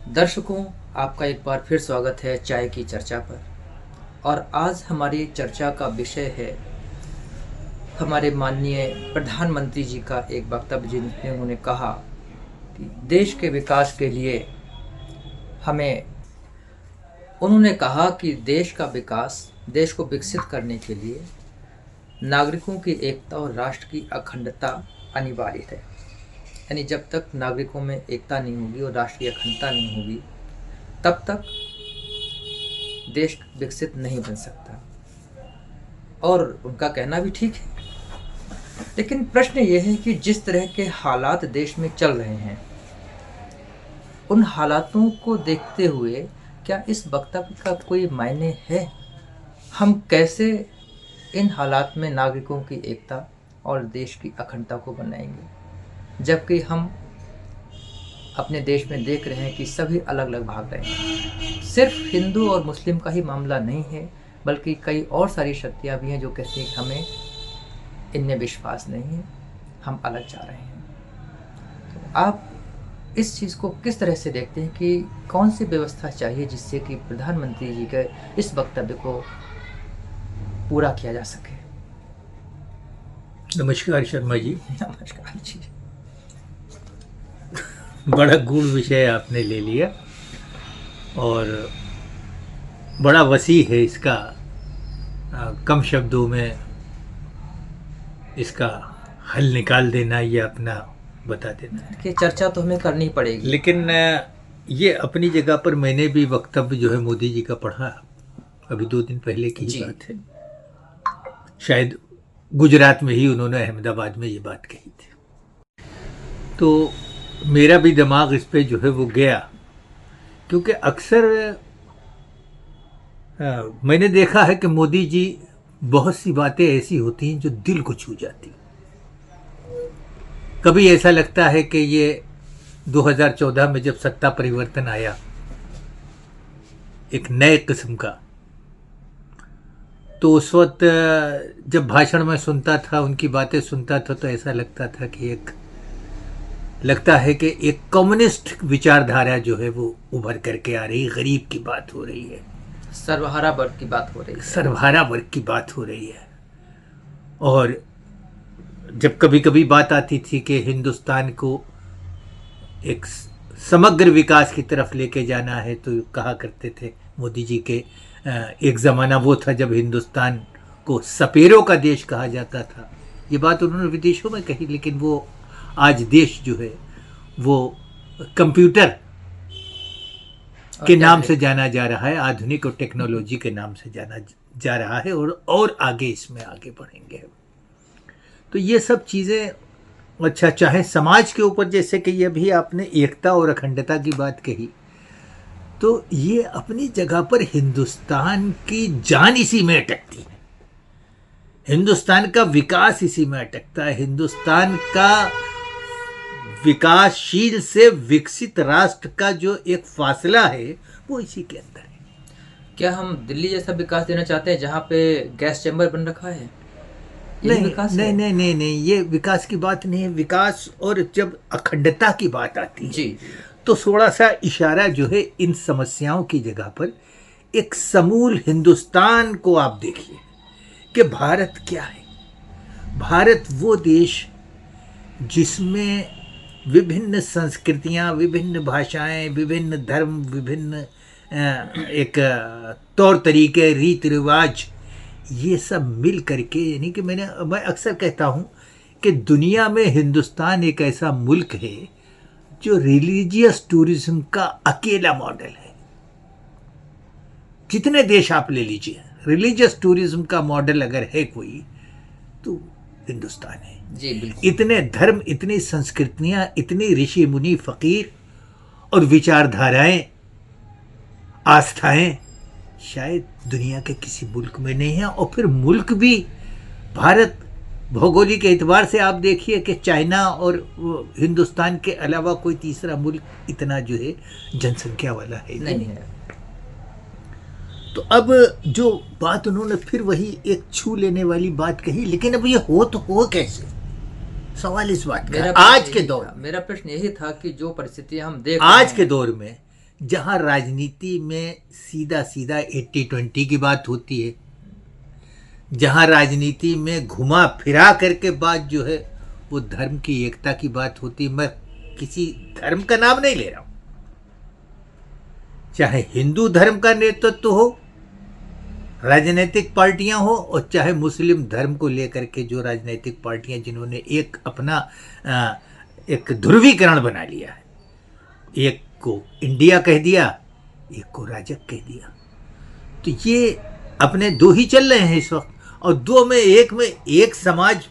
दर्शकों, आपका एक बार फिर स्वागत है चाय की चर्चा पर। और आज हमारी चर्चा का विषय है हमारे माननीय प्रधानमंत्री जी का एक वक्तव्य, जिनमें उन्होंने कहा कि देश के विकास के लिए हमें उन्होंने कहा कि देश का विकास, देश को विकसित करने के लिए नागरिकों की एकता और राष्ट्र की अखंडता अनिवार्य है। यानी जब तक नागरिकों में एकता नहीं होगी और राष्ट्र की अखंडता नहीं होगी, तब तक देश विकसित नहीं बन सकता। और उनका कहना भी ठीक है, लेकिन प्रश्न यह है कि जिस तरह के हालात देश में चल रहे हैं, उन हालातों को देखते हुए क्या इस वक्तव्य का कोई मायने है? हम कैसे इन हालात में नागरिकों की एकता और देश की अखंडता को बनाएंगे, जबकि हम अपने देश में देख रहे हैं कि सभी अलग अलग भाग रहे हैं। सिर्फ हिंदू और मुस्लिम का ही मामला नहीं है, बल्कि कई और सारी शक्तियाँ भी हैं जो कहती हैं कि हमें इनमें विश्वास नहीं है, हम अलग जा रहे हैं। तो आप इस चीज़ को किस तरह से देखते हैं कि कौन सी व्यवस्था चाहिए जिससे कि प्रधानमंत्री जी के इस वक्तव्य को पूरा किया जा सके? नमस्कार शर्मा जी। नमस्कार जी। बड़ा गूढ़ विषय आपने ले लिया और बड़ा वसी है इसका। कम शब्दों में इसका हल निकाल देना या अपना बता देना कि चर्चा तो हमें करनी पड़ेगी। लेकिन ये अपनी जगह पर मैंने भी वक्तव्य जो है मोदी जी का पढ़ा, अभी 2 दिन पहले की ही बात है। शायद गुजरात में ही उन्होंने अहमदाबाद में ये बात कही थी। तो मेरा भी दिमाग इस पे जो है वो गया, क्योंकि अक्सर मैंने देखा है कि मोदी जी बहुत सी बातें ऐसी होती हैं जो दिल को छू जाती। कभी ऐसा लगता है कि ये 2014 में जब सत्ता परिवर्तन आया एक नए किस्म का, तो उस वक्त जब भाषण में सुनता था, उनकी बातें सुनता था, तो ऐसा लगता था कि एक कम्युनिस्ट विचारधारा जो है वो उभर करके आ रही है। गरीब की बात हो रही है, सर्वहारा वर्ग की बात हो रही है। सर्वहारा वर्ग की बात हो रही है। और जब कभी कभी बात आती थी कि हिंदुस्तान को एक समग्र विकास की तरफ लेके जाना है, तो कहा करते थे मोदी जी के एक ज़माना वो था जब हिंदुस्तान को सपेरों का देश कहा जाता था। ये बात उन्होंने विदेशों में कही, लेकिन वो आज देश जो है वो कंप्यूटर के नाम से जाना जा रहा है, आधुनिक और टेक्नोलॉजी के नाम से जाना जा रहा है, और आगे इसमें आगे बढ़ेंगे। तो ये सब चीज़ें, अच्छा, चाहे समाज के ऊपर, जैसे कि ये भी आपने एकता और अखंडता की बात कही, तो ये अपनी जगह पर हिंदुस्तान की जान इसी में अटकती है, हिंदुस्तान का विकास इसी में अटकता है। हिंदुस्तान का विकासशील से विकसित राष्ट्र का जो एक फासला है वो इसी के अंदर है। क्या हम दिल्ली जैसा विकास देना चाहते हैं जहाँ पे गैस चैम्बर बन रखा है? नहीं, ये विकास की बात नहीं है। विकास और जब अखंडता की बात आती है जी, तो थोड़ा सा इशारा जो है इन समस्याओं की जगह पर एक समूल हिंदुस्तान को आप देखिए कि भारत क्या है। भारत वो देश जिसमें विभिन्न संस्कृतियां, विभिन्न भाषाएं, विभिन्न धर्म, विभिन्न एक तौर तरीके, रीति रिवाज, ये सब मिल करके, यानी कि मैं अक्सर कहता हूँ कि दुनिया में हिंदुस्तान एक ऐसा मुल्क है जो रिलीजियस टूरिज्म का अकेला मॉडल है। जितने देश आप ले लीजिए, रिलीजियस टूरिज्म का मॉडल अगर है कोई तो हिंदुस्तान है। जी, बिल्कुल। इतने धर्म, इतनी संस्कृतियां, इतनी ऋषि मुनि, फकीर और विचारधाराएं, आस्थाएं शायद दुनिया के किसी मुल्क में नहीं है। और फिर मुल्क भी, भारत भौगोलिक एतबार से आप देखिए कि चाइना और हिंदुस्तान के अलावा कोई तीसरा मुल्क इतना जो है जनसंख्या वाला है नहीं है। तो अब जो बात उन्होंने फिर वही एक छू लेने वाली बात कही, लेकिन अब ये हो कैसे? सवाल इस बात का आज के दौर, मेरा प्रश्न यही था कि जो परिस्थितियां हम देख आज के दौर में जहां राजनीति में सीधा सीधा 80-20 की बात होती है, जहां राजनीति में घुमा फिरा करके बात जो है वो धर्म की एकता की बात होती है। मैं किसी धर्म का नाम नहीं ले रहा हूं, चाहे हिंदू धर्म का नेतृत्व हो, राजनीतिक पार्टियां हो, और चाहे मुस्लिम धर्म को लेकर के जो राजनीतिक पार्टियां जिन्होंने एक अपना एक ध्रुवीकरण बना लिया है, एक को इंडिया कह दिया, एक को राजग कह दिया, तो ये अपने दो ही चल रहे हैं इस वक्त, और दो में एक समाज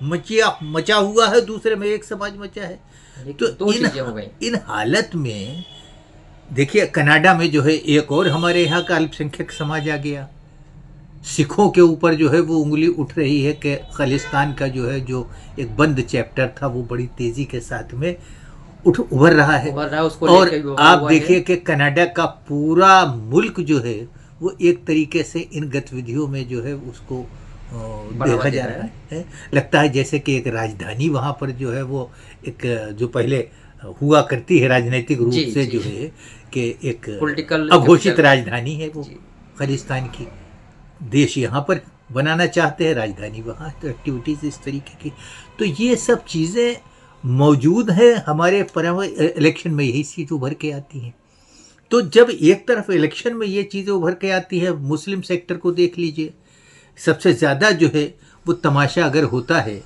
मचा हुआ है, दूसरे में एक समाज मचा है। तो इन हालत में देखिए कनाडा में जो है एक और हमारे यहाँ का अल्पसंख्यक समाज आ गया, सिखों के ऊपर जो है वो उंगली उठ रही है कि खालिस्तान का जो है जो एक बंद चैप्टर था वो बड़ी तेजी के साथ में उभर रहा है। और आप देखिए कि कनाडा का पूरा मुल्क जो है वो एक तरीके से इन गतिविधियों में जो है उसको देखा जा रहा है। लगता है जैसे कि एक राजधानी वहाँ पर जो है वो एक जो पहले हुआ करती है राजनीतिक रूप से जो है कि एक अघोषित राजधानी है वो खालिस्तान की, देश यहाँ पर बनाना चाहते हैं, राजधानी वहाँ, तो एक्टिविटीज़ इस तरीके की। तो ये सब चीज़ें मौजूद हैं हमारे इलेक्शन में, यही चीज़ उभर के आती हैं। तो जब एक तरफ इलेक्शन में ये चीज़ें उभर के आती है, मुस्लिम सेक्टर को देख लीजिए, सबसे ज़्यादा जो है वो तमाशा अगर होता है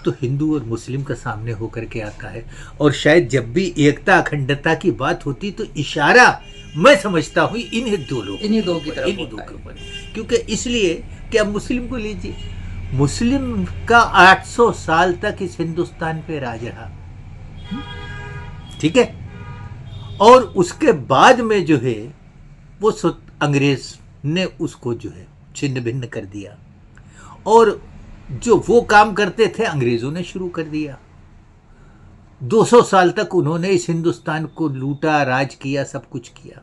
तो हिंदू और मुस्लिम का सामने होकर के आता है। और शायद जब भी एकता अखंडता की बात होती तो इशारा मैं समझता हूँ इन्हीं दो की तरफ, क्योंकि इसलिए कि अब मुस्लिम को लीजिए, मुस्लिम का 800 साल तक इस हिंदुस्तान पे राज रहा, ठीक है, और उसके बाद में जो है वो अंग्रेज ने उसको जो है छिन्न भिन्न कर दिया, और जो वो काम करते थे अंग्रेजों ने शुरू कर दिया। 200 साल तक उन्होंने इस हिंदुस्तान को लूटा, राज किया, सब कुछ किया,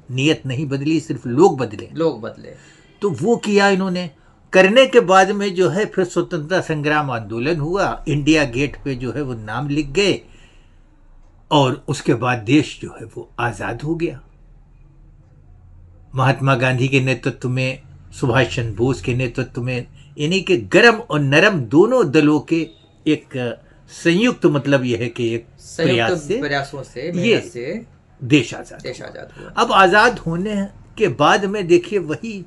नियत नहीं बदली, सिर्फ लोग बदले। तो वो किया इन्होंने, करने के बाद में जो है फिर स्वतंत्रता संग्राम आंदोलन हुआ, इंडिया गेट पे जो है वो नाम लिख गए, और उसके बाद देश जो है वो आज़ाद हो गया। महात्मा गांधी के नेतृत्व में, सुभाष चंद्र बोस के नेतृत्व में, यानी कि गरम और नरम दोनों दलों के एक संयुक्त मतलब यह है कि एक प्रयासों से ये देश आजाद हुआ। अब आजाद होने के बाद में देखिए वही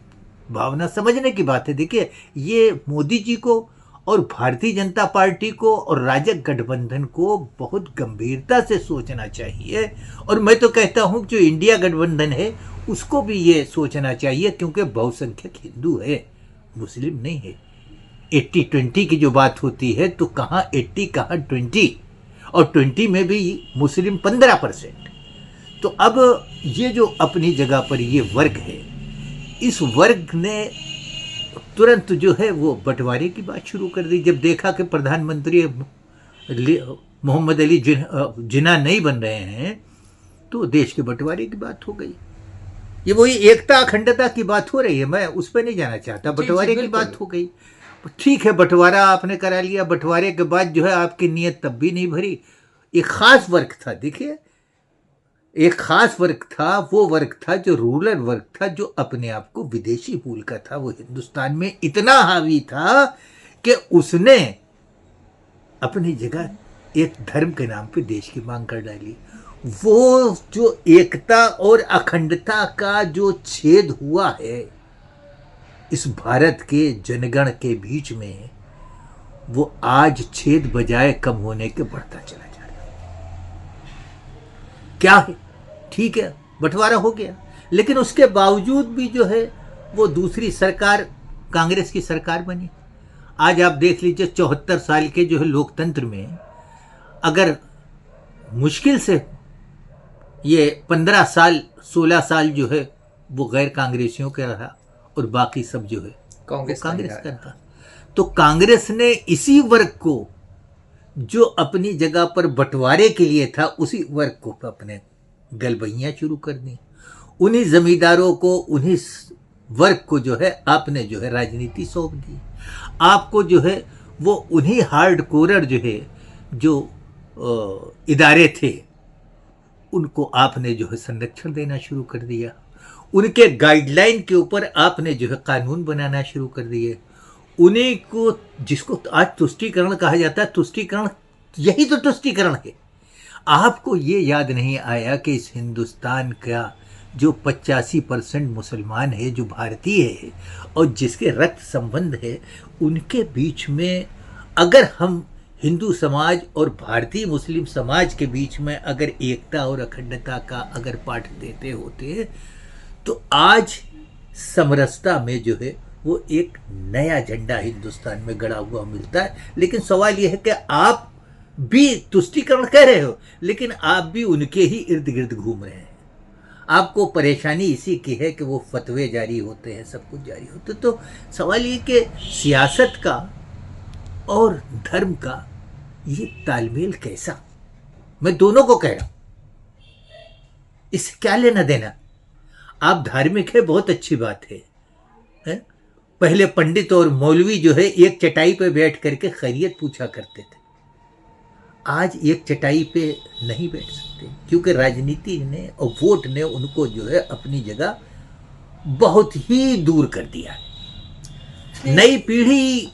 भावना समझने की बात है। देखिए ये मोदी जी को और भारतीय जनता पार्टी को और राजग गठबंधन को बहुत गंभीरता से सोचना चाहिए, और मैं तो कहता हूं जो इंडिया गठबंधन है उसको भी ये सोचना चाहिए, क्योंकि बहुसंख्यक हिंदू है, मुस्लिम नहीं है। 80-20 की जो बात होती है तो कहाँ 80 कहाँ 20, और 20 में भी मुस्लिम 15%। तो अब ये जो अपनी जगह पर ये वर्ग है, इस वर्ग ने तुरंत जो है वो बंटवारे की बात शुरू कर दी। जब देखा कि प्रधानमंत्री मोहम्मद अली जिन्ना नहीं बन रहे हैं तो देश के बंटवारे की बात हो गई। ये वही एकता अखंडता की बात हो रही है, मैं उस पर नहीं जाना चाहता, बंटवारे की बात हो गई। ठीक है, बंटवारा आपने करा लिया, बंटवारे के बाद जो है आपकी नीयत तब भी नहीं भरी। एक खास वर्ग था, देखिए एक खास वर्ग था, वो वर्ग था जो रूरल वर्ग था, जो अपने आप को विदेशी मूल का था, वो हिंदुस्तान में इतना हावी था कि उसने अपनी जगह एक धर्म के नाम पे देश की मांग कर डाली। वो जो एकता और अखंडता का जो छेद हुआ है इस भारत के जनगण के बीच में, वो आज छेद बजाय कम होने के बढ़ता चला जा रहा है। क्या है, ठीक है बंटवारा हो गया, लेकिन उसके बावजूद भी जो है वो दूसरी सरकार, कांग्रेस की सरकार बनी। आज आप देख लीजिए 74 साल के जो है लोकतंत्र में अगर मुश्किल से ये 15 साल 16 साल जो है वो गैर कांग्रेसियों का रहा और बाकी सब जो है कांग्रेस का था। तो कांग्रेस ने इसी वर्ग को जो अपनी जगह पर बंटवारे के लिए था, उसी वर्ग को अपने गलबैयां शुरू कर दी। उन्हीं जमींदारों को, उन्हीं वर्ग को जो है आपने जो है राजनीति सौंप दी। आपको जो है वो उन्हीं हार्ड कोरर जो है जो इदारे थे उनको आपने जो है संरक्षण देना शुरू कर दिया, उनके गाइडलाइन के ऊपर आपने जो है कानून बनाना शुरू कर दिए, उन्हीं को, जिसको आज तुष्टीकरण कहा जाता है, तुष्टीकरण यही तो तुष्टीकरण है। आपको ये याद नहीं आया कि इस हिंदुस्तान का जो 85% मुसलमान है, जो भारतीय है और जिसके रक्त संबंध है, उनके बीच में अगर हम हिंदू समाज और भारतीय मुस्लिम समाज के बीच में अगर एकता और अखंडता का अगर पाठ देते होते तो आज समरसता में जो है वो एक नया झंडा हिंदुस्तान में गड़ा हुआ मिलता है। लेकिन सवाल यह है कि आप भी तुष्टीकरण कह रहे हो, लेकिन आप भी उनके ही इर्द गिर्द घूम रहे हैं। आपको परेशानी इसी की है कि वो फतवे जारी होते हैं, सब कुछ जारी होते। तो सवाल ये कि सियासत का और धर्म का ये तालमेल कैसा? मैं दोनों को कह रहा हूं, इससे क्या लेना देना? आप धार्मिक है, बहुत अच्छी बात है? पहले पंडित और मौलवी जो है एक चटाई पे बैठ करके खैरियत पूछा करते थे, आज एक चटाई पे नहीं बैठ सकते, क्योंकि राजनीति ने और वोट ने उनको जो है अपनी जगह बहुत ही दूर कर दिया। नई पीढ़ी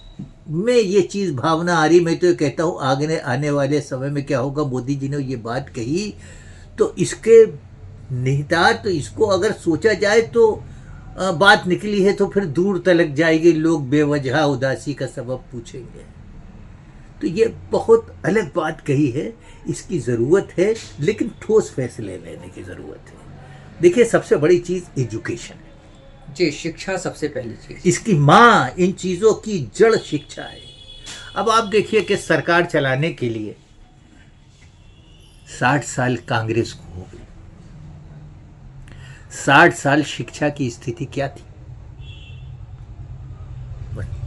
में ये चीज भावना आ रही। मैं तो कहता हूँ आने वाले समय में क्या होगा, मोदी जी ने ये बात कही तो इसके निहितार्थ, तो इसको अगर सोचा जाए तो बात निकली है तो फिर दूर तलक जाएगी, लोग बेवजह उदासी का सबब पूछेंगे। तो ये बहुत अलग बात कही है, इसकी ज़रूरत है, लेकिन ठोस फैसले लेने की ज़रूरत है। देखिए, सबसे बड़ी चीज़ एजुकेशन है जी, शिक्षा सबसे पहली चीज़, इसकी माँ, इन चीज़ों की जड़ शिक्षा है। अब आप देखिए कि सरकार चलाने के लिए 60 साल कांग्रेस को हो गई। 60 साल शिक्षा की स्थिति क्या थी?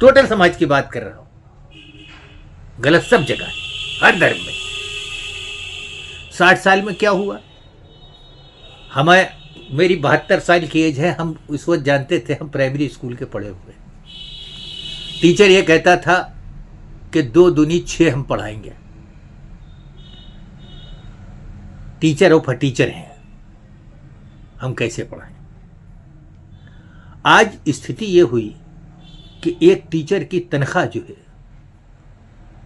टोटल समाज की बात कर रहा हूं, गलत सब जगह है, हर धर्म में। 60 साल में क्या हुआ? मेरी 72 साल की एज है, हम उस वक्त जानते थे, हम प्राइमरी स्कूल के पढ़े हुए। टीचर ये कहता था कि 2 दूनी 6 हम पढ़ाएंगे। टीचर और फटीचर हैं, हम कैसे पढ़ाएं? आज स्थिति ये हुई कि एक टीचर की तनख्वाह जो है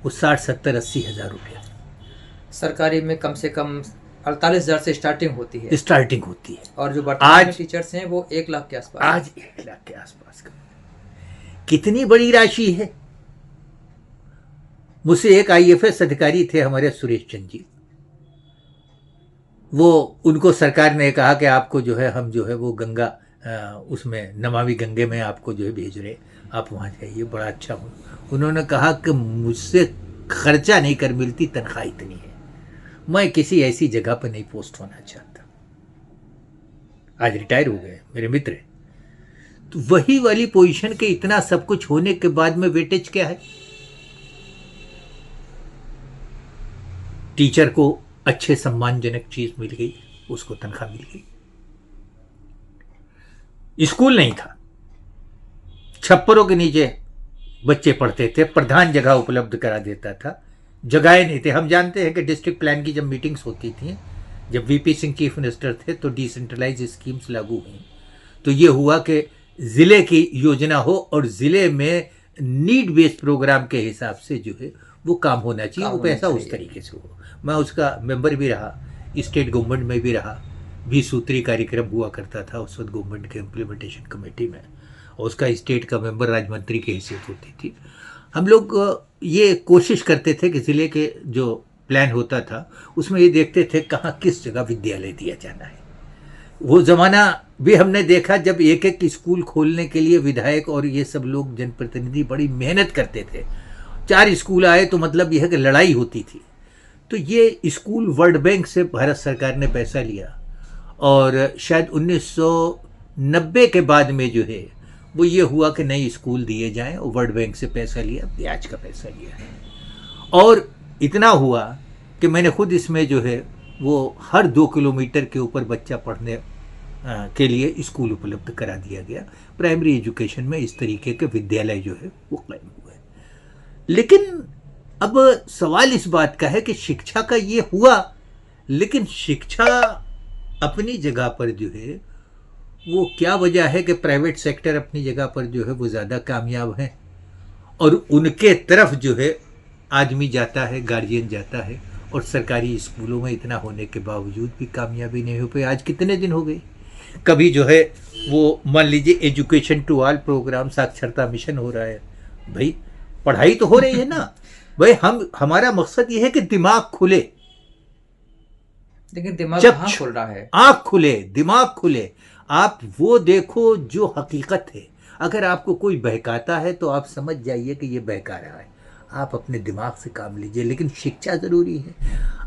वो 60, 70, 80 हजार रुपया। सरकारी में कम से कम 48,000 से स्टार्टिंग होती है। और जो वर्तमान में टीचर्स हैं वो 1 लाख के आसपास। आज 1 लाख के आसपास का कितनी बड़ी राशि है। मुझसे एक IFS अधिकारी थे हमारे, सुरेश चंद जी, वो उनको सरकार ने कहा कि आपको जो है हम जो है वो गंगा उसमें नमामि गंगे में आपको जो है भेज रहे, आप वहाँ जाइए, बड़ा अच्छा हो। उन्होंने कहा कि मुझसे खर्चा नहीं कर मिलती, तनख्वाह इतनी है, मैं किसी ऐसी जगह पर नहीं पोस्ट होना चाहता। आज रिटायर हो गए मेरे मित्र। तो वही वाली पोजीशन के इतना सब कुछ होने के बाद में वेटेज क्या है? टीचर को अच्छे सम्मानजनक चीज मिल गई, उसको तनख्वाह मिल गई। स्कूल नहीं था, छप्परों के नीचे बच्चे पढ़ते थे, प्रधान जगह उपलब्ध करा देता था, जगहें नहीं थे। हम जानते हैं कि डिस्ट्रिक्ट प्लान की जब मीटिंग्स होती थी, जब VP सिंह चीफ मिनिस्टर थे, तो डिसेंट्रलाइज स्कीम्स लागू हुई। तो ये हुआ कि जिले की योजना हो और जिले में नीड बेस्ड प्रोग्राम के हिसाब से जो है वो काम होना चाहिए, वो पैसा उस तरीके से हो। मैं उसका मेंबर भी रहा, स्टेट गवर्नमेंट में भी रहा, 20 सूत्री कार्यक्रम हुआ करता था उस वक्त गवर्नमेंट के इम्प्लीमेंटेशन कमेटी में, और उसका स्टेट का मेंबर राज्यमंत्री की हैसियत होती थी। हम लोग ये कोशिश करते थे कि ज़िले के जो प्लान होता था उसमें ये देखते थे कहाँ किस जगह विद्यालय दिया जाना है। वो ज़माना भी हमने देखा जब एक एक स्कूल खोलने के लिए विधायक और ये सब लोग जनप्रतिनिधि बड़ी मेहनत करते थे। 4 स्कूल आए तो मतलब यह कि लड़ाई होती थी। तो ये स्कूल वर्ल्ड बैंक से भारत सरकार ने पैसा लिया, और शायद 1990 के बाद में जो है वो ये हुआ कि नए स्कूल दिए जाएं, और वर्ल्ड बैंक से पैसा लिया, ब्याज का पैसा लिया, और इतना हुआ कि मैंने खुद इसमें जो है वो हर 2 किलोमीटर के ऊपर बच्चा पढ़ने के लिए स्कूल उपलब्ध करा दिया गया। प्राइमरी एजुकेशन में इस तरीके के विद्यालय जो है वो कायम हुए। लेकिन अब सवाल इस बात का है कि शिक्षा का ये हुआ, लेकिन शिक्षा अपनी जगह पर जो है, वो क्या वजह है कि प्राइवेट सेक्टर अपनी जगह पर जो है वो ज़्यादा कामयाब है, और उनके तरफ जो है आदमी जाता है, गार्जियन जाता है, और सरकारी स्कूलों में इतना होने के बावजूद भी कामयाबी नहीं हो पाई। आज कितने दिन हो गए, कभी जो है वो मान लीजिए एजुकेशन टू ऑल प्रोग्राम, साक्षरता मिशन हो रहा है। भाई पढ़ाई तो हो रही है ना भाई, हमारा मकसद ये है कि दिमाग खुले, लेकिन दिमाग कहाँ खुल रहा है? आँख खुले, दिमाग खुले। आप वो देखो जो हकीकत है। अगर आपको कोई बहकाता है तो आप समझ जाइए कि ये बहका रहा है, आप अपने दिमाग से काम लीजिए। लेकिन शिक्षा ज़रूरी है।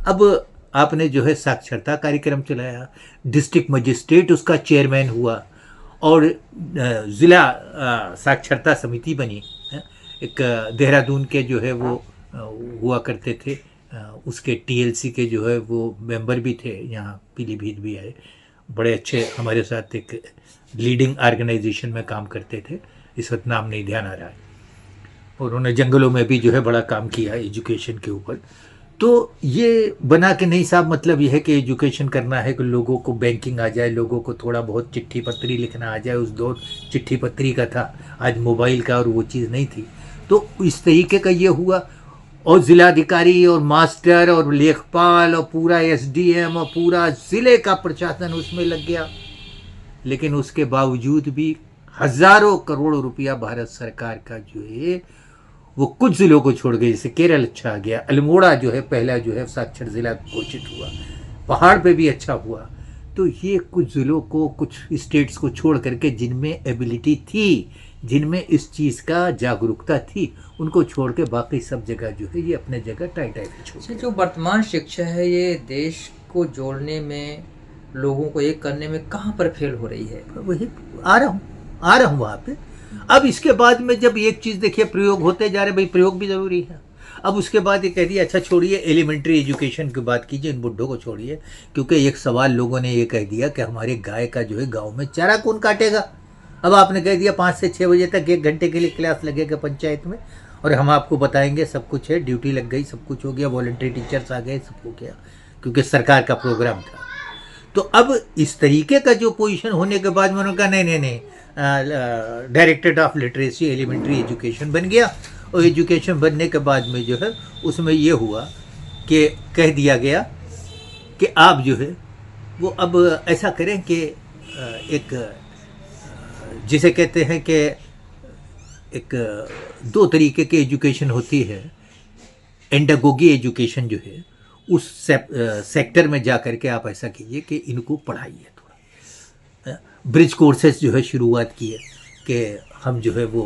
अब आपने जो है साक्षरता कार्यक्रम चलाया, डिस्ट्रिक्ट मजिस्ट्रेट उसका चेयरमैन हुआ, और ज़िला साक्षरता समिति बनी। एक देहरादून के जो है वो हुआ करते थे, उसके टीएलसी के जो है वो मेंबर भी थे, यहाँ पीलीभीत भी आए, बड़े अच्छे हमारे साथ एक लीडिंग ऑर्गेनाइजेशन में काम करते थे, इस वक्त नाम नहीं ध्यान आ रहा है। और उन्होंने जंगलों में भी जो है बड़ा काम किया एजुकेशन के ऊपर। तो ये बना के नहीं साहब, मतलब ये है कि एजुकेशन करना है कि लोगों को बैंकिंग आ जाए, लोगों को थोड़ा बहुत चिट्ठी पत्री लिखना आ जाए। उस दौर चिट्ठी पत्री का था, आज मोबाइल का, और वो चीज़ नहीं थी। तो इस तरीके का ये हुआ, और ज़िलाधिकारी और मास्टर और लेखपाल और पूरा एसडीएम और पूरा ज़िले का प्रशासन उसमें लग गया। लेकिन उसके बावजूद भी हज़ारों करोड़ रुपया भारत सरकार का जो है वो कुछ ज़िलों को छोड़ गए। जैसे केरल अच्छा आ गया, अल्मोड़ा जो है पहला जो है साक्षर ज़िला घोषित हुआ, पहाड़ पे भी अच्छा हुआ। तो ये कुछ ज़िलों को, कुछ स्टेट्स को छोड़ करके जिनमें एबिलिटी थी, जिनमें इस चीज़ का जागरूकता थी, उनको छोड़ के बाकी सब जगह जो है ये अपने जगह टाई पे छोड़ गए। जो वर्तमान शिक्षा है ये देश को जोड़ने में, लोगों को एक करने में कहाँ पर फेल हो रही है? वही आ रहा हूँ वहाँ पे। अब इसके बाद में जब एक चीज़ देखिए, प्रयोग होते जा रहे, भाई प्रयोग भी ज़रूरी है। अब उसके बाद ये कह दिया, अच्छा छोड़िए एलिमेंट्री एजुकेशन की बात कीजिए, इन बुड्ढों को छोड़िए, क्योंकि एक सवाल लोगों ने ये कह दिया कि हमारे गाय का जो है गाँव में चारा कौन काटेगा। अब आपने कह दिया 5 से 6 बजे तक 1 घंटे के लिए क्लास लगेगा पंचायत में, और हम आपको बताएंगे सब कुछ है, ड्यूटी लग गई, सब कुछ हो गया, वॉलंटरी टीचर्स आ गए, सब हो गया, क्योंकि सरकार का प्रोग्राम था। तो अब इस तरीके का जो पोजीशन होने के बाद मैंने कहा नहीं, directorate of literacy elementary education बन गया। और एजुकेशन बनने के बाद में जो है उसमें ये हुआ कि कह दिया गया कि आप जो है वो अब ऐसा करें कि एक जिसे कहते हैं कि एक 2 तरीके की एजुकेशन होती है। एंडागोगी एजुकेशन जो है उस सेक्टर में जा कर के आप ऐसा कीजिए कि इनको पढ़ाइए। थोड़ा ब्रिज कोर्सेज जो है शुरुआत की है कि हम जो है वो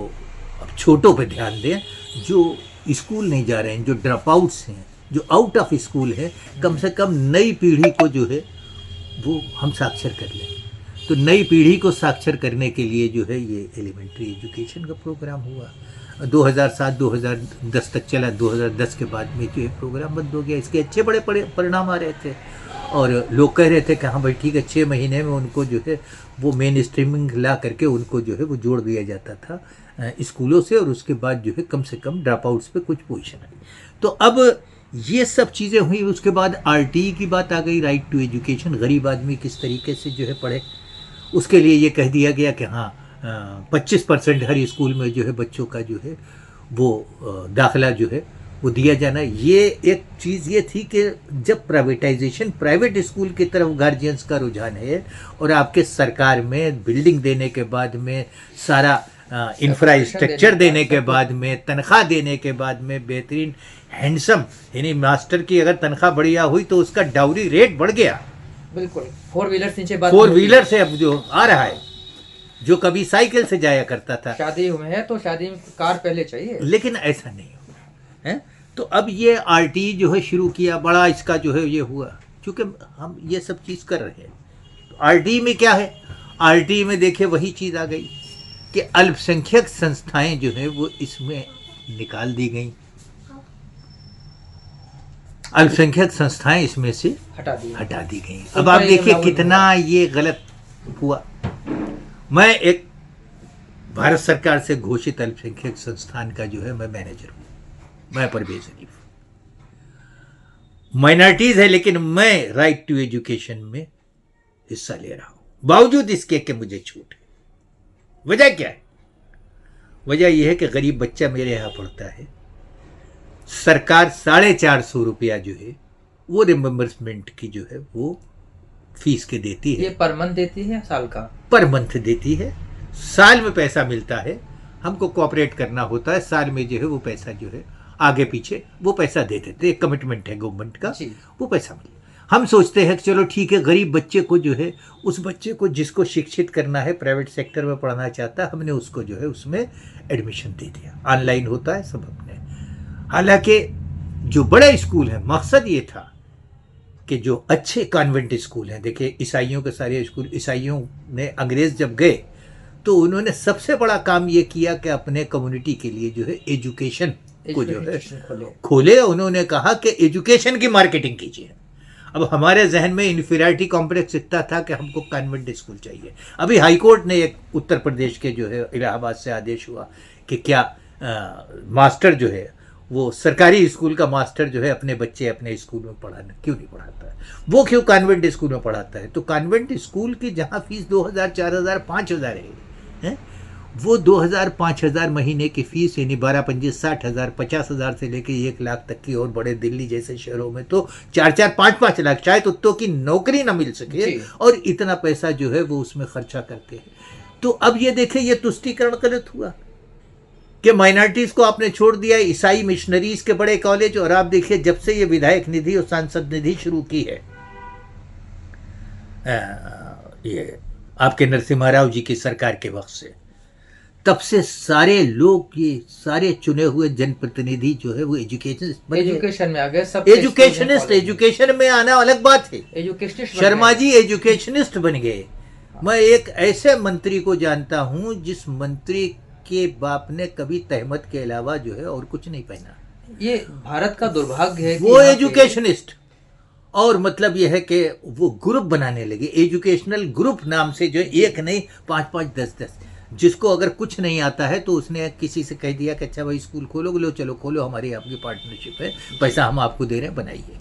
अब छोटों पे ध्यान दें, जो स्कूल नहीं जा रहे हैं, जो ड्रॉप आउट्स हैं, जो आउट ऑफ स्कूल है, कम से कम नई पीढ़ी को जो है वो हम साक्षर कर लें। तो नई पीढ़ी को साक्षर करने के लिए जो है ये एलिमेंट्री एजुकेशन का प्रोग्राम हुआ। 2007-2010 तक चला। 2010 के बाद में जो है प्रोग्राम बंद हो गया। इसके अच्छे बड़े परिणाम आ रहे थे, और लोग कह रहे थे कि हाँ भाई ठीक है, 6 महीने में उनको जो है वो मेन स्ट्रीमिंग ला करके उनको जो है वो जोड़ दिया जाता था स्कूलों से, और उसके बाद जो है कम से कम ड्रॉप आउट्स पे कुछ पोजीशन आई। तो अब ये सब चीज़ें हुई। उसके बाद RTE की बात आ गई, राइट टू एजुकेशन। गरीब आदमी किस तरीके से जो है पढ़े, उसके लिए ये कह दिया गया कि हाँ 25% हर स्कूल में जो है बच्चों का जो है वो दाखिला जो है वो दिया जाना। ये एक चीज़ ये थी कि जब प्राइवेटाइजेशन, प्राइवेट स्कूल की तरफ गार्जियंस का रुझान है, और आपके सरकार में बिल्डिंग देने के बाद में, सारा इंफ्रास्ट्रक्चर देने के बाद में, तनख्वाह देने के बाद में, बेहतरीन हैंडसम, यानी मास्टर की अगर तनख्वाह बढ़िया हुई तो उसका डाउरी रेट बढ़ गया। बिल्कुल, 4 व्हीलर नीचे बात, 4 व्हीलर से अब जो आ रहा है, जो कभी साइकिल से जाया करता था। शादी में है तो शादी में कार पहले चाहिए, लेकिन ऐसा नहीं हुआ है। तो अब ये RTE जो है शुरू किया, बड़ा इसका जो है ये हुआ, क्योंकि हम ये सब चीज़ कर रहे हैं। तो RTE में क्या है, RTE में देखिए वही चीज़ आ गई कि अल्पसंख्यक संस्थाएं जो है वो इसमें निकाल दी गई। अल्पसंख्यक संस्थाएं इसमें से हटा दी गई। अब आप देखिए कितना ये गलत हुआ। मैं एक भारत सरकार से घोषित अल्पसंख्यक संस्थान का जो है मैं मैनेजर हूँ, मैं परवेज अलीफ। माइनॉरिटीज है, लेकिन मैं राइट टू एजुकेशन में हिस्सा ले रहा हूं बावजूद इसके कि मुझे छूट है। वजह क्या है? वजह यह है कि गरीब बच्चा मेरे यहां पढ़ता है, सरकार 450 रुपया जो है वो रिमेम्बर्समेंट की जो है वो फीस के देती है। ये पर मंथ देती है, साल का? पर मंथ देती है, साल में पैसा मिलता है। हमको कोऑपरेट करना होता है, साल में जो है वो पैसा जो है आगे पीछे वो पैसा दे देते, एक कमिटमेंट है गवर्नमेंट का, वो पैसा मिले। हम सोचते हैं कि चलो ठीक है, गरीब बच्चे को जो है, उस बच्चे को जिसको शिक्षित करना है, प्राइवेट सेक्टर में पढ़ना चाहता है, हमने उसको जो है उसमें एडमिशन दे दिया। ऑनलाइन होता है सब अपने। हालांकि जो बड़े स्कूल हैं, मकसद ये था कि जो अच्छे कॉन्वेंट स्कूल हैं, देखिए ईसाइयों के सारे स्कूल, ईसाइयों ने अंग्रेज जब गए तो उन्होंने सबसे बड़ा काम ये किया कि अपने कम्युनिटी के लिए जो है एजुकेशन को जो है खोले। उन्होंने कहा कि एजुकेशन की मार्केटिंग कीजिए। अब हमारे जहन में इन्फीरियरिटी कॉम्प्लेक्स इतना था कि हमको कॉन्वेंट स्कूल चाहिए। अभी हाई कोर्ट ने एक उत्तर प्रदेश के जो है इलाहाबाद से आदेश हुआ कि क्या मास्टर जो है वो सरकारी स्कूल का मास्टर जो है अपने बच्चे अपने स्कूल में पढ़ाना क्यों नहीं पढ़ाता है, वो क्यों कॉन्वेंट स्कूल में पढ़ाता है। तो कॉन्वेंट स्कूल की जहाँ फीस 2000, 4000, 5000 है, वो 2000, 5000 महीने की फीस, यानी 12 पंजे 60,000, 50,000 से लेके 1 लाख तक की, और बड़े दिल्ली जैसे शहरों में तो 4-4, 5-5 लाख, शायद उत्तों की नौकरी ना मिल सके और इतना पैसा जो है वो उसमें खर्चा करते हैं। तो अब ये देखें, ये तुष्टीकरण गलत हुआ कि माइनॉरिटीज को आपने छोड़ दिया, ईसाई मिशनरीज के बड़े कॉलेज। और आप देखिए, जब से ये विधायक निधि और सांसद निधि शुरू की है, ये आपके नरसिम्हा राव जी की सरकार के वक्त से, तब से सारे लोग, ये सारे चुने हुए जनप्रतिनिधि जो है वो एजुकेशन में आ गए। सब एजुकेशनिस्ट, एजुकेशन में आना अलग बात है, एजुकेशनिस्ट। शर्मा जी एजुकेशनिस्ट बन गए। मैं एक ऐसे मंत्री को जानता हूं जिस मंत्री के बाप ने कभी तहमत के अलावा जो है और कुछ नहीं पहना। ये भारत का दुर्भाग्य है, वो एजुकेशनिस्ट। और मतलब यह है कि वो ग्रुप बनाने लगे, एजुकेशनल ग्रुप नाम से, जो एक नहीं 5-5, 10-10, जिसको अगर कुछ नहीं आता है तो उसने किसी से कह दिया कि अच्छा भाई स्कूल खोलो, लो चलो खोलो, हमारी आपकी पार्टनरशिप है, पैसा हम आपको दे रहे हैं, बनाइए।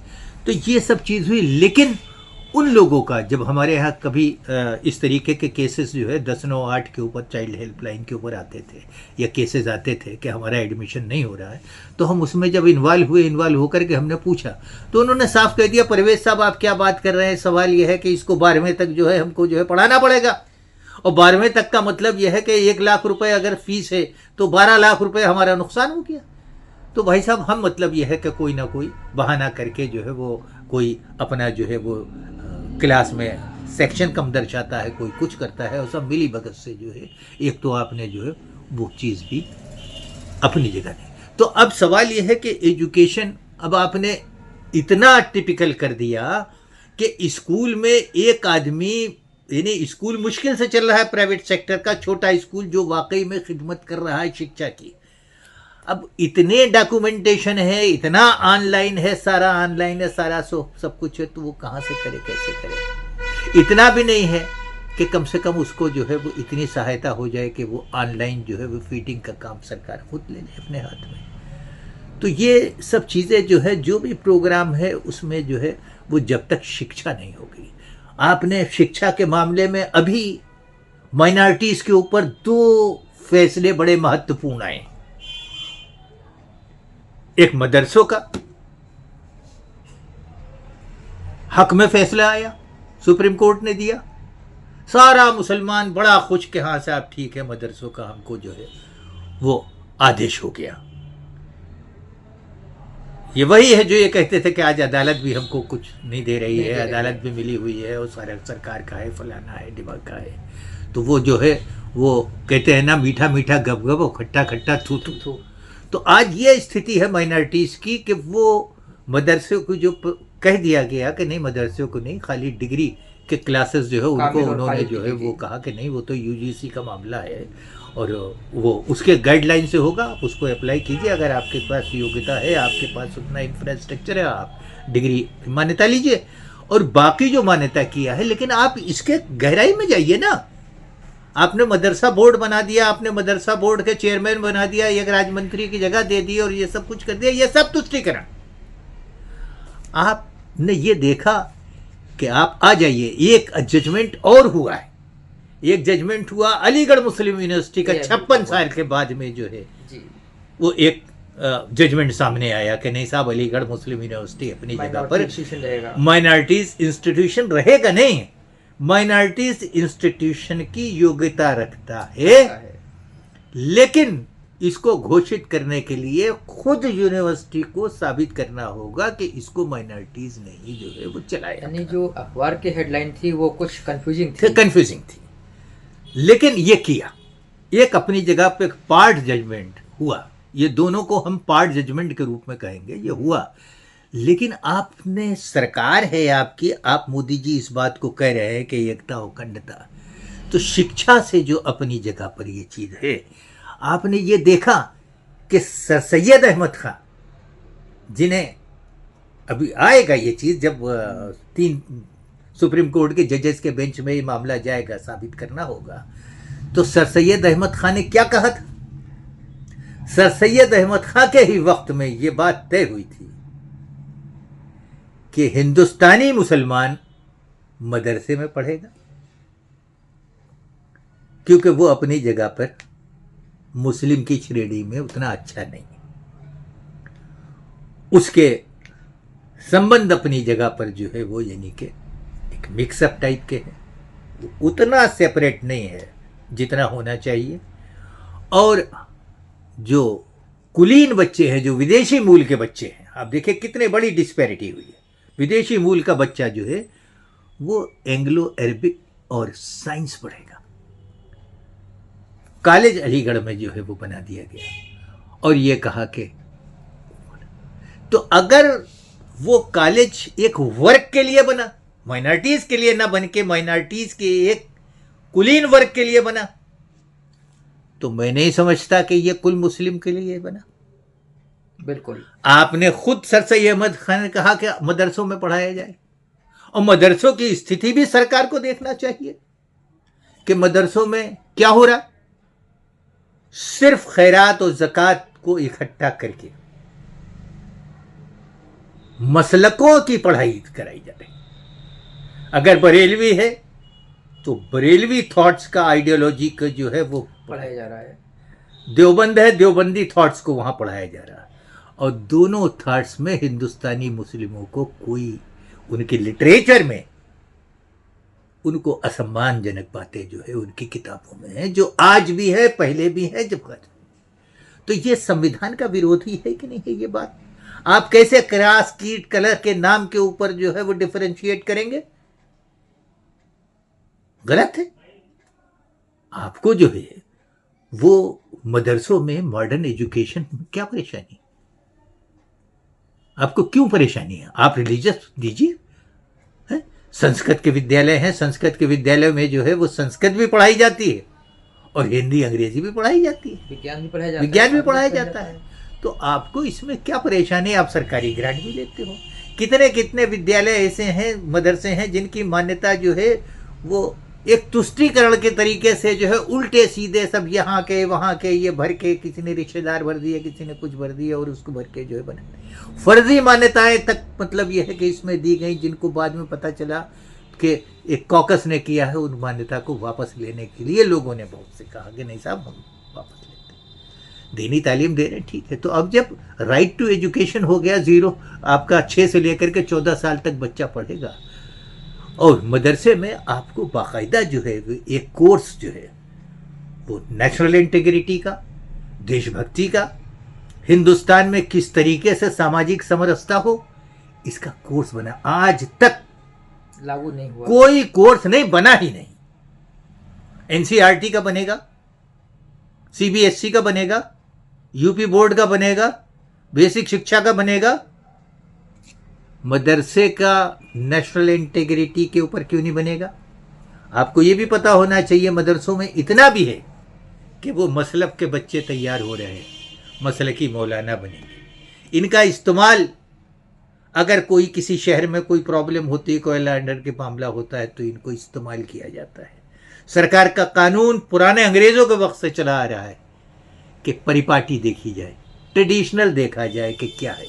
तो ये सब चीज़ हुई। लेकिन उन लोगों का, जब हमारे यहाँ कभी इस तरीके के केसेस जो है 1098 के ऊपर, चाइल्ड हेल्पलाइन के ऊपर आते थे या केसेस आते थे कि हमारा एडमिशन नहीं हो रहा है, तो हम उसमें जब इन्वॉल्व होकर के हमने पूछा तो उन्होंने साफ कह दिया, परवेज साहब आप क्या बात कर रहे हैं, सवाल यह है कि इसको 12वीं तक जो है हमको जो है पढ़ाना पड़ेगा, और 12वीं तक का मतलब यह है कि 1 लाख रुपए अगर फीस है तो 12 लाख रुपए हमारा नुकसान हो गया। तो भाई साहब, हम मतलब यह है कि कोई ना कोई बहाना करके जो है वो कोई अपना जो है वो क्लास में सेक्शन कम दर्शाता है, कोई कुछ करता है, और सब मिली भगत से जो है एक तो आपने जो है वो चीज़ भी अपनी जगह नहीं। तो अब सवाल यह है कि एजुकेशन अब आपने इतना टिपिकल कर दिया कि स्कूल में एक आदमी, यानी स्कूल मुश्किल से चल रहा है, प्राइवेट सेक्टर का छोटा स्कूल जो वाकई में खिदमत कर रहा है शिक्षा की, अब इतने डॉक्यूमेंटेशन है, इतना ऑनलाइन है, सारा ऑनलाइन है, सारा सब कुछ है, तो वो कहाँ से करे, कैसे करे। इतना भी नहीं है कि कम से कम उसको जो है वो इतनी सहायता हो जाए कि वो ऑनलाइन जो है वो फीडिंग का काम सरकार खुद ले ले अपने हाथ में। तो ये सब चीज़ें जो है, जो भी प्रोग्राम है उसमें जो है वो जब तक शिक्षा नहीं होगी, आपने शिक्षा के मामले में अभी माइनॉरिटीज़ के ऊपर 2 फैसले बड़े महत्वपूर्ण आए। एक मदरसों का हक में फैसला आया, सुप्रीम कोर्ट ने दिया, सारा मुसलमान बड़ा खुश के हाँ साहब ठीक है, मदरसों का हमको जो है वो आदेश हो गया। ये वही है जो ये कहते थे कि आज अदालत भी हमको कुछ नहीं दे रही है, अदालत भी मिली हुई है, और सारा सरकार का है, फलाना है, दिमाग का है। तो वो जो है वो कहते हैं ना, मीठा मीठा गप गप और खट्टा खट्टा थू थू थू। तो आज ये स्थिति है माइनॉरिटीज़ की कि वो मदरसों को जो कह दिया गया कि नहीं, मदरसों को नहीं, खाली डिग्री के क्लासेस जो है उनको उन्होंने जो है वो कहा कि नहीं, वो तो यूजीसी का मामला है और वो उसके गाइडलाइन से होगा, आप उसको अप्लाई कीजिए, अगर आपके पास योग्यता है, आपके पास उतना इंफ्रास्ट्रक्चर है, आप डिग्री मान्यता लीजिए। और बाकी जो मान्यता किया है, लेकिन आप इसके गहराई में जाइए ना। आपने मदरसा बोर्ड बना दिया, आपने मदरसा बोर्ड के चेयरमैन बना दिया, एक राज्य मंत्री की जगह दे दी और ये सब कुछ कर दिया, ये सब तुष्टीकरण। आपने ये देखा कि आप आ जाइए, एक जजमेंट और हुआ है। एक जजमेंट हुआ अलीगढ़ मुस्लिम यूनिवर्सिटी का 56 साल के बाद में जो है जी वो एक जजमेंट सामने आया कि नहीं साहब, अलीगढ़ मुस्लिम यूनिवर्सिटी अपनी जगह पर रहेगा, माइनॉरिटीज इंस्टीट्यूशन रहेगा नहीं, माइनॉरिटीज इंस्टीट्यूशन की योग्यता रखता है, लेकिन इसको घोषित करने के लिए खुद यूनिवर्सिटी को साबित करना होगा कि इसको माइनॉरिटीज नहीं जो है वो चलाया। यानी जो अखबार की हेडलाइन थी वो कुछ कंफ्यूजिंग थी, लेकिन ये किया, एक अपनी जगह पे पार्ट जजमेंट हुआ। ये दोनों को हम पार्ट जजमेंट के रूप में कहेंगे, ये हुआ। लेकिन आपने, सरकार है आपकी, आप मोदी जी इस बात को कह रहे हैं कि एकता अखंडता, तो शिक्षा से जो अपनी जगह पर ये चीज है, आपने ये देखा कि सर सैयद अहमद खान, जिन्हें अभी आएगा ये चीज, जब 3 सुप्रीम कोर्ट के जजेस के बेंच में ये मामला जाएगा, साबित करना होगा, तो सर सैयद अहमद खान ने क्या कहा था? सर सैयद अहमद खान के ही वक्त में ये बात तय हुई थी कि हिंदुस्तानी मुसलमान मदरसे में पढ़ेगा, क्योंकि वो अपनी जगह पर मुस्लिम की श्रेणी में उतना अच्छा नहीं, उसके संबंध अपनी जगह पर जो है वो यानी कि एक मिक्सअप टाइप के हैं, उतना सेपरेट नहीं है जितना होना चाहिए। और जो कुलीन बच्चे हैं, जो विदेशी मूल के बच्चे हैं, आप देखिए कितने बड़ी डिस्पैरिटी हुई है। विदेशी मूल का बच्चा जो है वो एंग्लो अरबिक और साइंस पढ़ेगा, कॉलेज अलीगढ़ में जो है वो बना दिया गया। और ये कहा कि तो अगर वो कॉलेज एक वर्ग के लिए बना, माइनॉरिटीज के लिए ना बन के माइनॉरिटीज के एक कुलीन वर्ग के लिए बना, तो मैं नहीं समझता कि ये कुल मुस्लिम के लिए बना। बिल्कुल, आपने खुद सर सैयद अहमद खान ने कहा कि मदरसों में पढ़ाया जाए, और मदरसों की स्थिति भी सरकार को देखना चाहिए कि मदरसों में क्या हो रहा। सिर्फ खैरात और ज़कात को इकट्ठा करके मसलकों की पढ़ाई कराई जा रही। अगर बरेलवी है तो बरेलवी थॉट्स का, आइडियोलॉजी का जो है वो पढ़ाया जा रहा है। देवबंद है, देवबंदी थॉट्स को वहां पढ़ाया जा रहा है। और दोनों थॉट्स में हिंदुस्तानी मुस्लिमों को कोई, उनके लिटरेचर में उनको असम्मानजनक बातें जो है उनकी किताबों में है, जो आज भी है, पहले भी है, जब कर। तो ये संविधान का विरोधी है कि नहीं है ये बात? आप कैसे क्रास कीट कलर के नाम के ऊपर जो है वो डिफरेंशिएट करेंगे? गलत है। आपको जो है वो मदरसों में मॉडर्न एजुकेशन में क्या परेशानी? आपको क्यों परेशानी है? आप रिलीजियस दीजिए। संस्कृत के विद्यालय हैं, संस्कृत के विद्यालय में जो है वो संस्कृत भी पढ़ाई जाती है और हिंदी अंग्रेजी भी पढ़ाई जाती है, विज्ञान भी पढ़ाया जाता है, विज्ञान भी पढ़ाया जाता है। तो आपको इसमें क्या परेशानी? आप सरकारी ग्रांट भी लेते हो। कितने कितने विद्यालय ऐसे हैं, मदरसे हैं, जिनकी मान्यता जो है वो एक तुष्टीकरण के तरीके से जो है उल्टे सीधे सब यहाँ के वहाँ के ये भर के, किसी ने रिश्तेदार भर दिए, किसी ने कुछ भर दिया और उसको भर के जो है बना फर्जी मान्यताएं तक, मतलब ये है कि इसमें दी गई, जिनको बाद में पता चला कि एक कॉकस ने किया है। उन मान्यता को वापस लेने के लिए लोगों ने बहुत से कहा कि नहीं साहब हम वापस लेते हैं, दीनी तालीम दे रहे, ठीक है। तो अब जब राइट टू एजुकेशन हो गया 0, आपका 6 से लेकर के 14 साल तक बच्चा पढ़ेगा, और मदरसे में आपको बाकायदा जो है एक कोर्स जो है वो नेशनल इंटीग्रिटी का, देशभक्ति का, हिंदुस्तान में किस तरीके से सामाजिक समरसता हो, इसका कोर्स बना। आज तक लागू नहीं हुआ, कोई कोर्स नहीं बना ही नहीं। एनसीईआरटी का बनेगा, सीबीएसई का बनेगा, यूपी बोर्ड का बनेगा, बेसिक शिक्षा का बनेगा, मदरसे का नेशनल इंटीग्रिटी के ऊपर क्यों नहीं बनेगा? आपको ये भी पता होना चाहिए मदरसों में इतना भी है कि वो मसलब के बच्चे तैयार हो रहे हैं, मसलकी मौलाना बनेंगे। इनका इस्तेमाल, अगर कोई किसी शहर में कोई प्रॉब्लम होती है, कोई लैंडर के मामला होता है, तो इनको इस्तेमाल किया जाता है। सरकार का कानून पुराने अंग्रेजों के वक्त से चला आ रहा है कि परिपाटी देखी जाए, ट्रेडिशनल देखा जाए कि क्या है।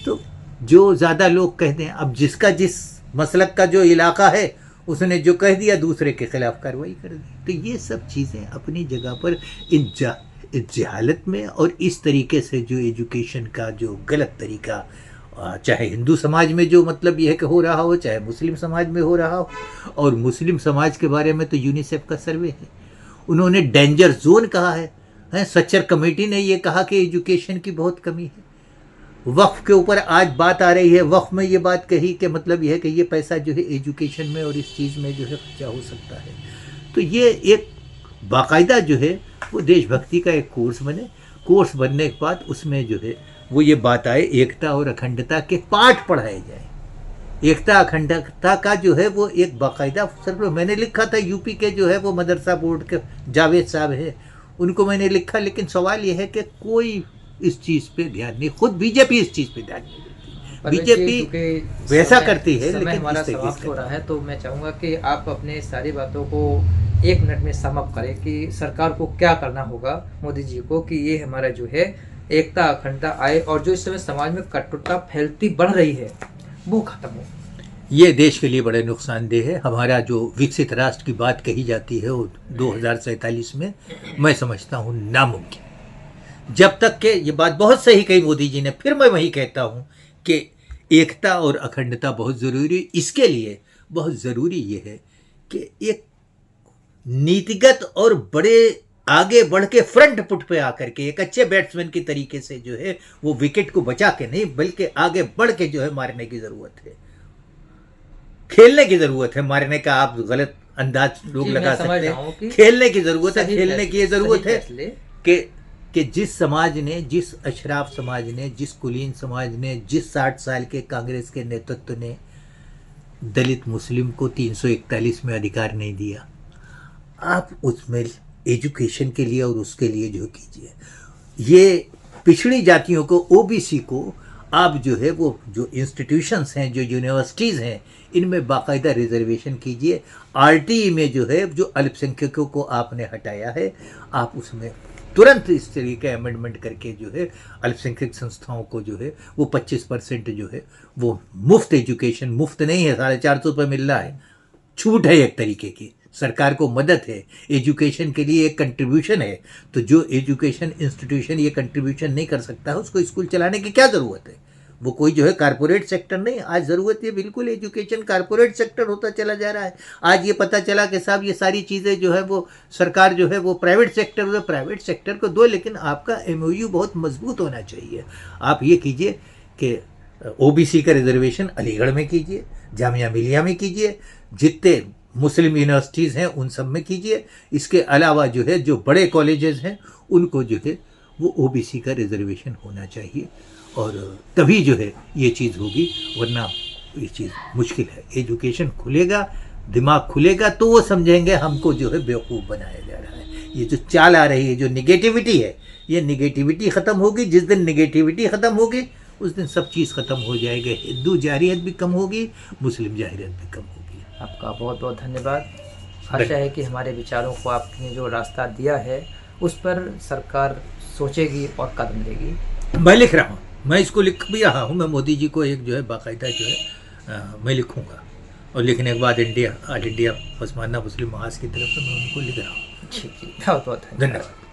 तो जो ज़्यादा लोग कहते हैं, अब जिसका जिस मसलक का जो इलाका है उसने जो कह दिया दूसरे के खिलाफ कार्रवाई कर दी। तो ये सब चीज़ें अपनी जगह पर इस जहालत में और इस तरीके से जो एजुकेशन का जो गलत तरीका, चाहे हिंदू समाज में जो मतलब यह कि हो रहा हो, चाहे मुस्लिम समाज में हो रहा हो। और मुस्लिम समाज के बारे में तो यूनिसेफ का सर्वे है, उन्होंने डेंजर जोन कहा है। सच्चर कमेटी ने ये कहा कि एजुकेशन की बहुत कमी है। वक्फ के ऊपर आज बात आ रही है, वक्फ में ये बात कही कि मतलब यह है कि ये पैसा जो है एजुकेशन में और इस चीज़ में जो है खर्चा हो सकता है। तो ये एक बाकायदा जो है वो देशभक्ति का एक कोर्स बने, कोर्स बनने के बाद उसमें जो है वो ये बात आए, एकता और अखंडता के पाठ पढ़ाए जाए। एकता अखंडता का जो है वो एक बाकायदा सर, मैंने लिखा था यूपी के जो है वो मदरसा बोर्ड के जावेद साहब है, उनको मैंने लिखा, लेकिन सवाल ये है कि कोई इस चीज़ पे ध्यान नहीं, खुद बीजेपी इस चीज़ पे ध्यान नहीं देती। बीजेपी वैसा करती है, लेकिन हमारा समाप्त हो रहा है, तो मैं चाहूँगा कि आप अपने सारी बातों को 1 मिनट में सम अप करें कि सरकार को क्या करना होगा, मोदी जी को, कि ये हमारा जो है एकता अखंडता आए और जो इस समय समाज में कटुता फैलती बढ़ रही है वो खत्म हो। ये देश के लिए बड़े नुकसानदेह है। हमारा जो विकसित राष्ट्र की बात कही जाती है वो 2047 में मैं समझता हूँ नामुमकिन। जब तक के, ये बात बहुत सही कही मोदी जी ने, फिर मैं वही कहता हूँ कि एकता और अखंडता बहुत ज़रूरी है। इसके लिए बहुत ज़रूरी ये है कि एक नीतिगत और बड़े आगे बढ़ के फ्रंट फुट पे आकर के एक अच्छे बैट्समैन की तरीके से जो है वो विकेट को बचा के नहीं, बल्कि आगे बढ़ के जो है मारने की ज़रूरत है, खेलने की ज़रूरत है। मारने का आप गलत अंदाज लोग लगा सकते हैं, खेलने की ज़रूरत है। खेलने की ये ज़रूरत है कि जिस समाज ने, जिस अशराफ समाज ने, जिस कुलीन समाज ने, जिस 60 साल के कांग्रेस के नेतृत्व ने दलित मुस्लिम को 341 में अधिकार नहीं दिया, आप उसमें एजुकेशन के लिए और उसके लिए जो कीजिए, ये पिछड़ी जातियों को, ओबीसी को आप जो है वो जो इंस्टीट्यूशंस हैं, जो यूनिवर्सिटीज़ हैं, इनमें बाकायदा रिजर्वेशन कीजिए। आरटीई में जो है जो अल्पसंख्यकों को आपने हटाया है, आप उसमें तुरंत इस तरीके का अमेंडमेंट करके जो है अल्पसंख्यक संस्थाओं को जो है वो 25% जो है वो मुफ्त एजुकेशन, मुफ्त नहीं है, 450 रुपये मिल रहा है, छूट है, एक तरीके की सरकार को मदद है, एजुकेशन के लिए एक कंट्रीब्यूशन है। तो जो एजुकेशन इंस्टीट्यूशन ये कंट्रीब्यूशन नहीं कर सकता है, उसको स्कूल चलाने की क्या ज़रूरत है? वो कोई जो है कारपोरेट सेक्टर नहीं, आज ज़रूरत है बिल्कुल एजुकेशन कारपोरेट सेक्टर होता चला जा रहा है। आज ये पता चला कि साहब ये सारी चीज़ें जो है वो सरकार जो है वो प्राइवेट सेक्टर को दो, लेकिन आपका MOU बहुत मजबूत होना चाहिए। आप ये कीजिए कि OBC का रिजर्वेशन अलीगढ़ में कीजिए, जामिया मिलिया में कीजिए, जितने मुस्लिम यूनिवर्सिटीज़ हैं उन सब में कीजिए। इसके अलावा जो है जो बड़े कॉलेजेस हैं उनको जो है वो OBC का रिजर्वेशन होना चाहिए, और तभी जो है ये चीज़ होगी, वरना ये चीज़ मुश्किल है। एजुकेशन खुलेगा, दिमाग खुलेगा तो वो समझेंगे हमको जो है बेवकूफ़ बनाया जा रहा है। ये जो चाल आ रही है, जो निगेटिविटी है, ये निगेटिविटी ख़त्म होगी। जिस दिन निगेटिविटी ख़त्म होगी उस दिन सब चीज़ ख़त्म हो जाएगी। हिंदू जाहिरियत भी कम होगी, मुस्लिम जाहिरियत भी कम होगी। आपका बहुत बहुत धन्यवाद। आशा है कि हमारे विचारों को आपने जो रास्ता दिया है उस पर सरकार सोचेगी और कदम लेगी। मैं लिख रहा हूँ, मैं इसको लिख भी रहा हूँ। मैं मोदी जी को एक जो है बाकायदा जो है मैं लिखूँगा, और लिखने के बाद ऑल इंडिया पसमानदा मुस्लिम महाज की तरफ से मैं उनको लिख रहा हूँ। जी, बहुत बहुत धन्यवाद।